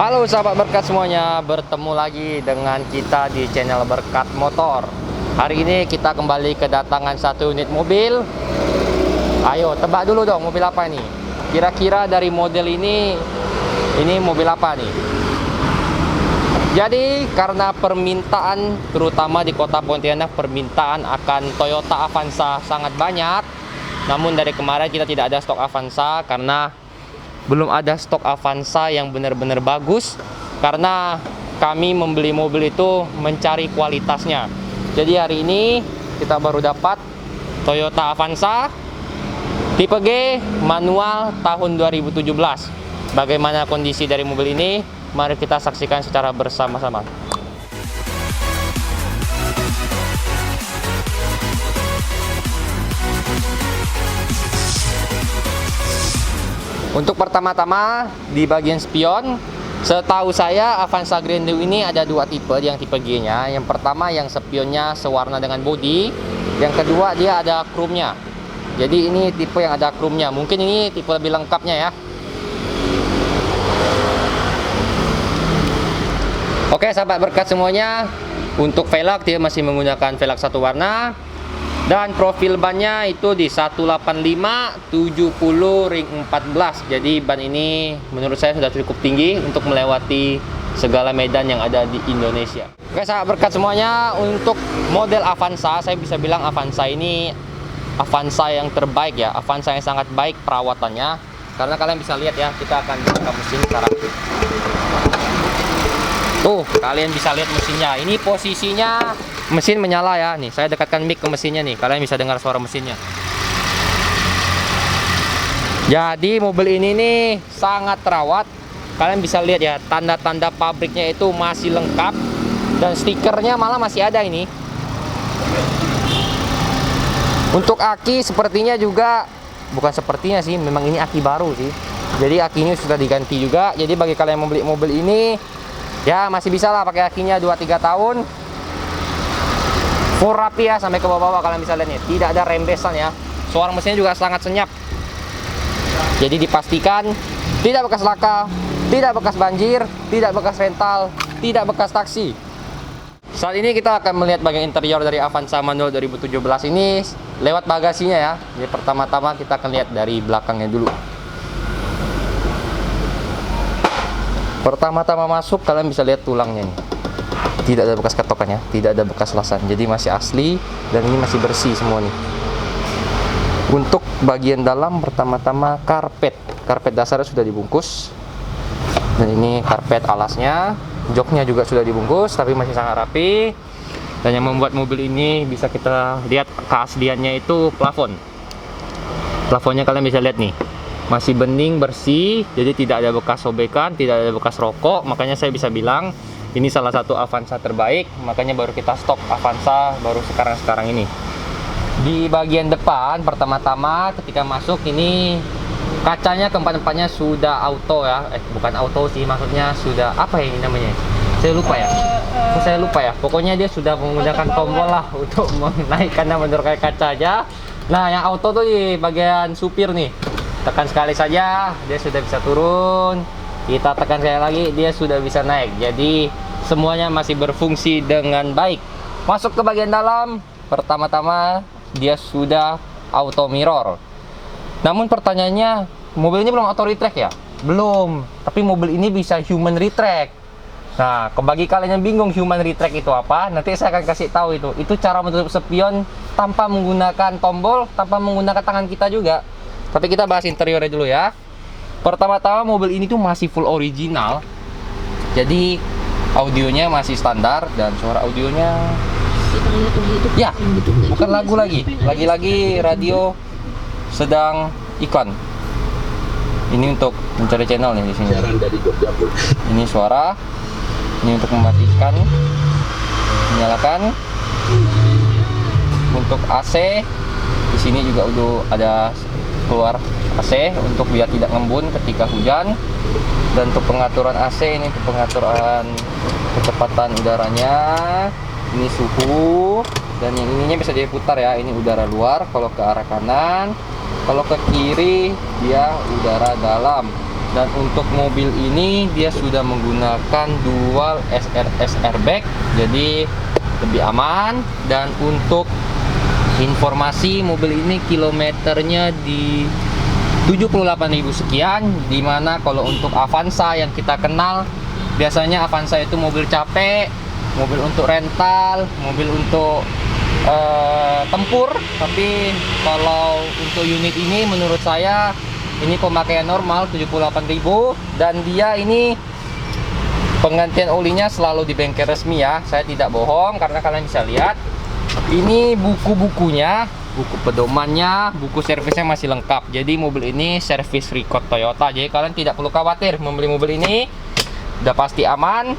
Halo sahabat berkat semuanya, bertemu lagi dengan kita di channel Berkat Motor. Hari ini kita kembali kedatangan satu unit mobil. Ayo tebak dulu dong, mobil apa ini? Kira-kira dari model ini mobil apa nih? Jadi karena permintaan, terutama di kota Pontianak, permintaan akan Toyota Avanza sangat banyak. Namun dari kemarin kita tidak ada stok Avanza karena belum ada stok Avanza yang benar-benar bagus, karena kami membeli mobil itu mencari kualitasnya. Jadi hari ini kita baru dapat Toyota Avanza tipe G manual tahun 2017. Bagaimana kondisi dari mobil ini? Mari kita saksikan secara bersama-sama. Untuk pertama-tama di bagian spion, setahu saya Avanza Grande ini ada dua tipe, yang tipe G-nya. Yang pertama yang spionnya sewarna dengan bodi, yang kedua dia ada chrome-nya. Jadi ini tipe yang ada chrome-nya. Mungkin ini tipe lebih lengkapnya ya. Oke sahabat berkat semuanya, untuk velg dia masih menggunakan velg satu warna. Dan profil bannya itu di 185 70 ring 14. Jadi ban ini menurut saya sudah cukup tinggi untuk melewati segala medan yang ada di Indonesia. Oke sahabat berkat semuanya, untuk model Avanza saya bisa bilang Avanza ini Avanza yang terbaik ya. Avanza yang sangat baik perawatannya. Karena kalian bisa lihat ya, kita akan buka mesin sekarang. Tuh, kalian bisa lihat mesinnya. Ini posisinya mesin menyala ya. Nih, saya dekatkan mic ke mesinnya nih. Kalian bisa dengar suara mesinnya. Jadi mobil ini nih sangat terawat. Kalian bisa lihat ya, tanda-tanda pabriknya itu masih lengkap. Dan stikernya malah masih ada ini. Untuk aki sepertinya juga, bukan sepertinya sih, memang ini aki baru sih. Jadi aki ini sudah diganti juga. Jadi bagi kalian yang membeli mobil ini, ya masih bisa lah pakai akinya 2-3 tahun. Full rapi ya, sampai ke bawah-bawah. Kalian bisa lihat nih, tidak ada rembesan ya. Suara mesinnya juga sangat senyap. Jadi dipastikan tidak bekas laka, tidak bekas banjir, tidak bekas rental, tidak bekas taksi. Saat ini kita akan melihat bagian interior dari Avanza manual 2017 ini lewat bagasinya ya. Jadi pertama-tama kita akan lihat dari belakangnya dulu. Pertama-tama masuk kalian bisa lihat tulangnya nih. Tidak ada bekas ketokannya, tidak ada bekas lasan. Jadi masih asli dan ini masih bersih semua nih. Untuk bagian dalam pertama-tama karpet. Karpet dasarnya sudah dibungkus. Dan ini karpet alasnya. Joknya juga sudah dibungkus tapi masih sangat rapi. Dan yang membuat mobil ini bisa kita lihat keasliannya itu plafon. Plafonnya kalian bisa lihat nih. Masih bening, bersih, jadi tidak ada bekas sobekan, tidak ada bekas rokok. Makanya saya bisa bilang ini salah satu Avanza terbaik. Makanya baru kita stok Avanza baru sekarang ini. Di bagian depan pertama-tama ketika masuk ini kacanya keempat-empatnya sudah auto ya. Bukan auto sih, maksudnya sudah apa ya ini namanya? Saya lupa ya. Pokoknya dia sudah menggunakan tombol lah untuk menaikkan dan menurunkan kacanya. Nah, yang auto tuh di bagian supir nih. Tekan sekali saja dia sudah bisa turun, kita tekan sekali lagi dia sudah bisa naik. Jadi semuanya masih berfungsi dengan baik. Masuk ke bagian dalam, pertama-tama dia sudah auto mirror. Namun pertanyaannya, mobil ini belum auto retract ya? Belum, tapi mobil ini bisa human retract. Nah, bagi kalian yang bingung human retract itu apa, nanti saya akan kasih tahu itu. Itu cara menutup spion tanpa menggunakan tombol, tanpa menggunakan tangan kita juga. Tapi kita bahas interiornya dulu ya. Pertama-tama mobil ini tuh masih full original. Jadi audionya masih standar dan suara audionya ya bukan lagu lagi radio sedang iklan. Ini untuk mencari channel nih di sini. Ini suara. Ini untuk mematikan, menyalakan. Untuk AC di sini juga udah ada keluar AC untuk biar tidak ngembun ketika hujan. Dan untuk pengaturan AC ini untuk pengaturan kecepatan udaranya, ini suhu, dan yang ininya bisa diputar ya. Ini udara luar kalau ke arah kanan, kalau ke kiri dia udara dalam. Dan untuk mobil ini dia sudah menggunakan dual SRS airbag, jadi lebih aman. Dan untuk informasi, mobil ini kilometernya di 78.000 sekian, dimana kalau untuk Avanza yang kita kenal, biasanya Avanza itu mobil capek, mobil untuk rental, mobil untuk tempur. Tapi kalau untuk unit ini menurut saya ini pemakaian normal 78.000, dan dia ini penggantian olinya selalu di bengkel resmi ya. Saya tidak bohong karena kalian bisa lihat ini buku-bukunya, buku pedomannya, buku servisnya masih lengkap. Jadi mobil ini servis record Toyota. Jadi kalian tidak perlu khawatir membeli mobil ini, udah pasti aman.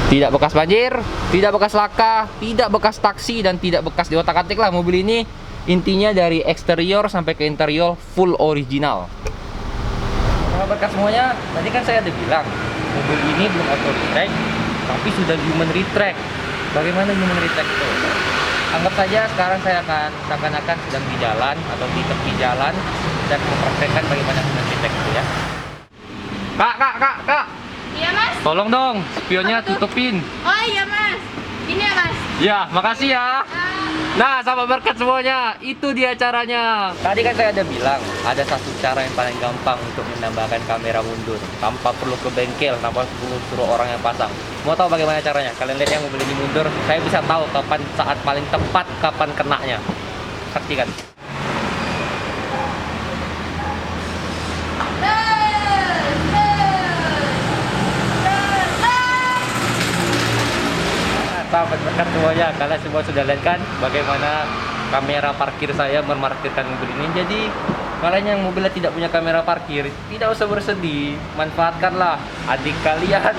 Tidak bekas banjir, tidak bekas laka, tidak bekas taksi, dan tidak bekas diotak-atik lah. Mobil ini intinya dari eksterior sampai ke interior full original. Sama berkas semuanya, tadi kan saya ada bilang mobil ini belum auto retract, tapi sudah human retract. Bagaimana human retract itu? Anggap saja sekarang saya akan seakan-akan sedang di jalan atau di tepi jalan dan mempraktekkan bagaimana human retract itu ya. Kak. Iya mas. Tolong dong, spionnya tutupin. Oh iya mas. Ini ya mas. Ya, makasih ya. Nah, sahabat berkat semuanya, itu dia caranya. Tadi kan saya ada bilang, ada satu cara yang paling gampang untuk menambahkan kamera mundur tanpa perlu ke bengkel, tanpa perlu suruh orang yang pasang. Mau tahu bagaimana caranya? Kalian lihat yang mobil ini mundur, saya bisa tahu kapan saat paling tepat, kapan kenanya. Saksikan. Sahabat berkat semuanya, kalian semua sudah lihat kan bagaimana kamera parkir saya memarkirkan mobil ini. Jadi kalian yang mobilnya tidak punya kamera parkir, tidak usah bersedih, manfaatkanlah. Adik kalian,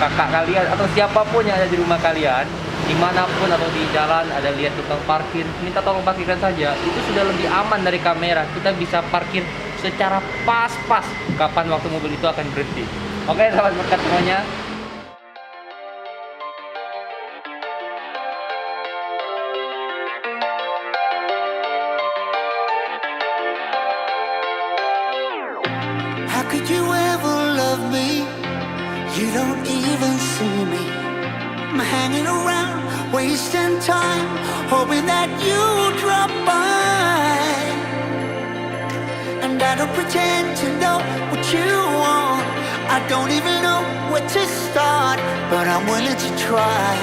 kakak kalian, atau siapapun yang ada di rumah kalian, dimanapun atau di jalan ada lihat tukang parkir, minta tolong parkirkan saja. Itu sudah lebih aman dari kamera. Kita bisa parkir secara pas-pas kapan waktu mobil itu akan berhenti. Oke sahabat berkat semuanya, could you ever love me? You don't even see me. I'm hanging around, wasting time, hoping that you drop by. And I don't pretend to know what you want. I don't even know where to start, but I'm willing to try.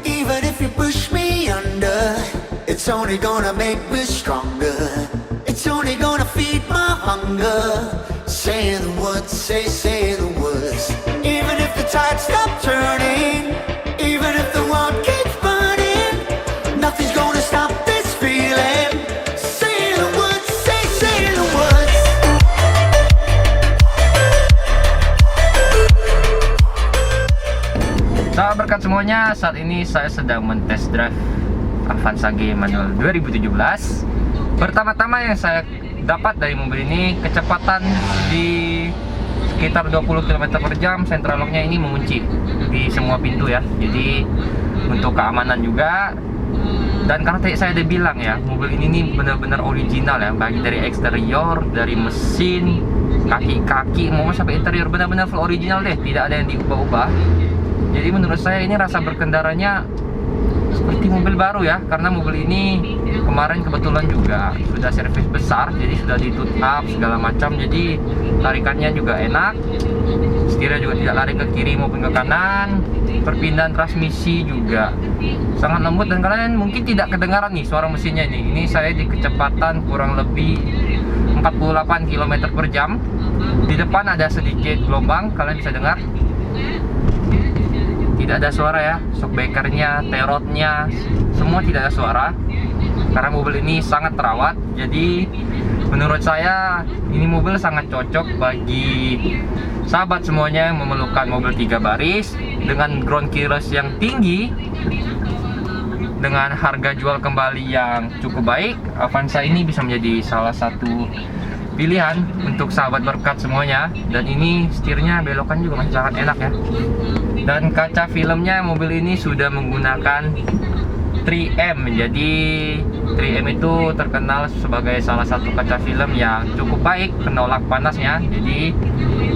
Even if you push me under, it's only gonna make me stronger. It's only gonna feed my hunger. Say the words, say the words. Even if the tide stops turning, even if the world keeps burning, nothing's gonna stop this feeling. Say the words, say the words. sahabat berkat semuanya, saat ini saya sedang men-test drive Avanza G manual 2017. Pertama-tama yang saya dapat dari mobil ini, kecepatan di sekitar 20 km per jam. Central lock-nya ini mengunci di semua pintu ya, jadi untuk keamanan juga. Dan karena tadi saya udah bilang ya, mobil ini nih benar-benar original ya, baik dari eksterior, dari mesin, kaki-kaki, mau sampai interior, benar-benar full original deh, tidak ada yang diubah-ubah. Jadi menurut saya ini rasa berkendaranya seperti mobil baru ya, karena mobil ini kemarin kebetulan juga sudah servis besar, jadi sudah ditune up segala macam, jadi tarikannya juga enak, setirnya juga tidak lari ke kiri maupun ke kanan, perpindahan transmisi juga sangat lembut. Dan kalian mungkin tidak kedengaran nih suara mesinnya ini saya di kecepatan kurang lebih 48 km per jam. Di depan ada sedikit gelombang, kalian bisa dengar. Tidak ada suara ya, shockbreakernya, terotnya, semua tidak ada suara, karena mobil ini sangat terawat. Jadi menurut saya ini mobil sangat cocok bagi sahabat semuanya yang memerlukan mobil 3 baris dengan ground clearance yang tinggi, dengan harga jual kembali yang cukup baik. Avanza ini bisa menjadi salah satu pilihan untuk sahabat berkat semuanya. Dan ini setirnya belokan juga masih sangat enak ya. Dan kaca filmnya mobil ini sudah menggunakan 3M. Jadi 3M itu terkenal sebagai salah satu kaca film yang cukup baik penolak panasnya. Jadi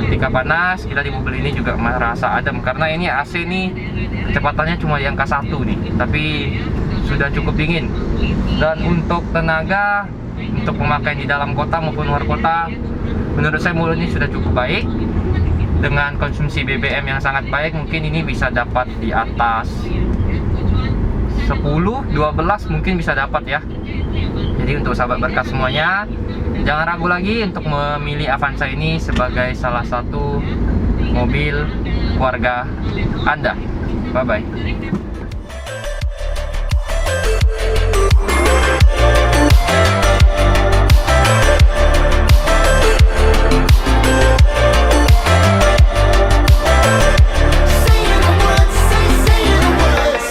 ketika panas kita di mobil ini juga merasa adem karena ini AC nih kecepatannya cuma di angka 1 nih, tapi sudah cukup dingin. Dan untuk tenaga untuk pemakaian di dalam kota maupun luar kota, menurut saya mobil ini sudah cukup baik. Dengan konsumsi BBM yang sangat baik, mungkin ini bisa dapat di atas 10, 12 mungkin bisa dapat ya. Jadi untuk sahabat berkas semuanya, jangan ragu lagi untuk memilih Avanza ini sebagai salah satu mobil keluarga Anda. Bye bye. Saying the words, saying the words.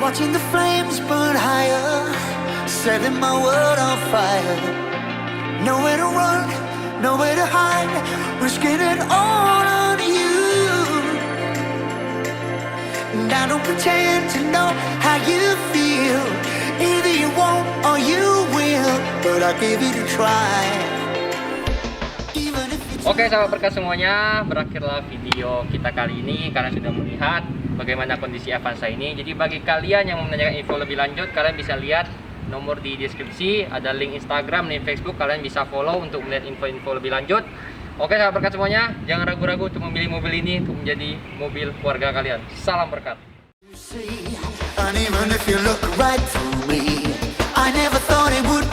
Watching the flames burn higher, setting my world on fire. Nowhere to run, nowhere to hide, risking it all on you. And I don't pretend to know how you feel. Either you won't or you will, but I'll give it a try. Even if it's Oke sahabat berkas semuanya, berakhirlah video kita kali ini karena sudah melihat bagaimana kondisi Avanza ini. Jadi bagi kalian yang mau menanyakan info lebih lanjut, kalian bisa lihat nomor di deskripsi, ada link Instagram, link Facebook, kalian bisa follow untuk melihat info-info lebih lanjut. Oke sahabat berkat semuanya, jangan ragu-ragu untuk memilih mobil ini untuk menjadi mobil keluarga kalian. Salam berkat. see, and even if you look right through me, I never thought it would